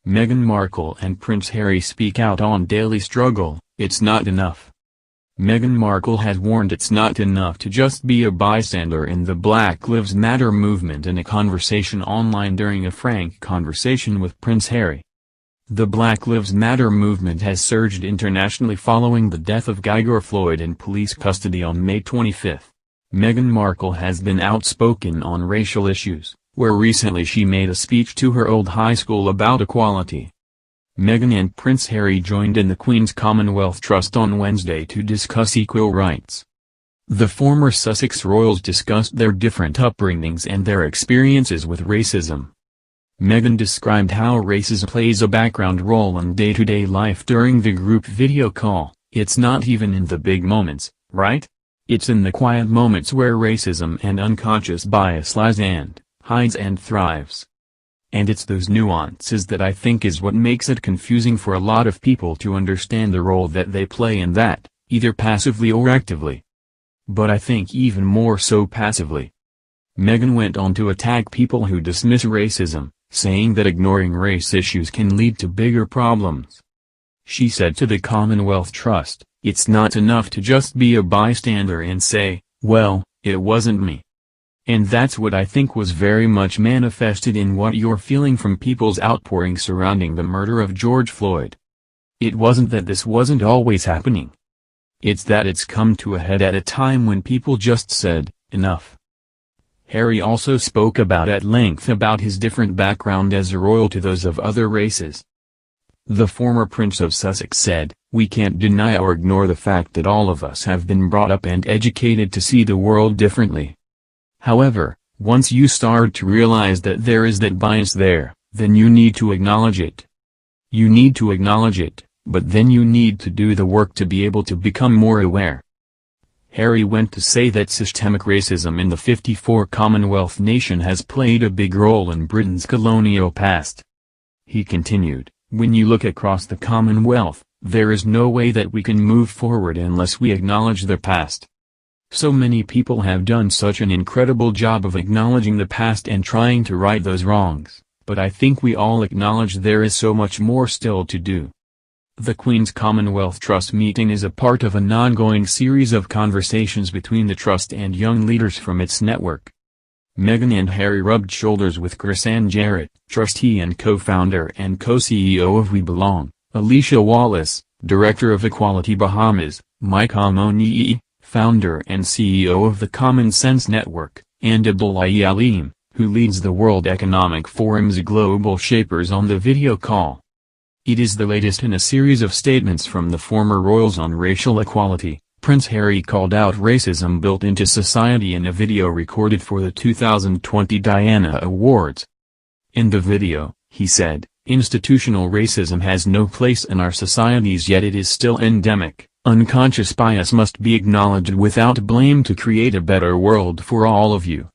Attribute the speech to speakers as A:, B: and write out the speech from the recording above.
A: Meghan Markle and Prince Harry speak out on daily struggle. It's not enough. Meghan Markle has warned it's not enough to just be a bystander in the Black Lives Matter movement in a conversation online during a frank conversation with Prince Harry. The Black Lives Matter movement has surged internationally following the death of George Floyd in police custody on May 25. Meghan Markle has been outspoken on racial issues, where recently she made a speech to her old high school about equality. Meghan and Prince Harry joined in the Queen's Commonwealth Trust on Wednesday to discuss equal rights. The former Sussex royals discussed their different upbringings and their experiences with racism. Meghan described how racism plays a background role in day-to-day life during the group video call. It's not even in the big moments, right? It's in the quiet moments where racism and unconscious bias lies and hides and thrives. And it's those nuances that I think is what makes it confusing for a lot of people to understand the role that they play in that, either passively or actively. But I think even more so passively. Meghan went on to attack people who dismiss racism, saying that ignoring race issues can lead to bigger problems. She said to the Commonwealth Trust, "It's not enough to just be a bystander and say, well, it wasn't me." And that's what I think was very much manifested in what you're feeling from people's outpouring surrounding the murder of George Floyd. It wasn't that this wasn't always happening. It's that it's come to a head at a time when people just said, enough. Harry also spoke at length about his different background as a royal to those of other races. The former Prince of Sussex said, "We can't deny or ignore the fact that all of us have been brought up and educated to see the world differently. However, once you start to realize that there is that bias there, then you need to acknowledge it. You need to acknowledge it, but then you need to do the work to be able to become more aware." Harry went to say that systemic racism in the 54 Commonwealth nation has played a big role in Britain's colonial past. He continued, "When you look across the Commonwealth, there is no way that we can move forward unless we acknowledge the past. So many people have done such an incredible job of acknowledging the past and trying to right those wrongs, but I think we all acknowledge there is so much more still to do." The Queen's Commonwealth Trust meeting is a part of an ongoing series of conversations between the Trust and young leaders from its network. Meghan and Harry rubbed shoulders with Chris-Anne Jarrett, trustee and co-founder and co-CEO of We Belong, Alicia Wallace, director of Equality Bahamas, Mike Amonii, founder and CEO of the Common Sense Network, and Abdullahi Aleem, who leads the World Economic Forum's Global Shapers on the video call. It is the latest in a series of statements from the former royals on racial equality. Prince Harry called out racism built into society in a video recorded for the 2020 Diana Awards. In the video, he said, "Institutional racism has no place in our societies, yet it is still endemic. Unconscious bias must be acknowledged without blame to create a better world for all of you."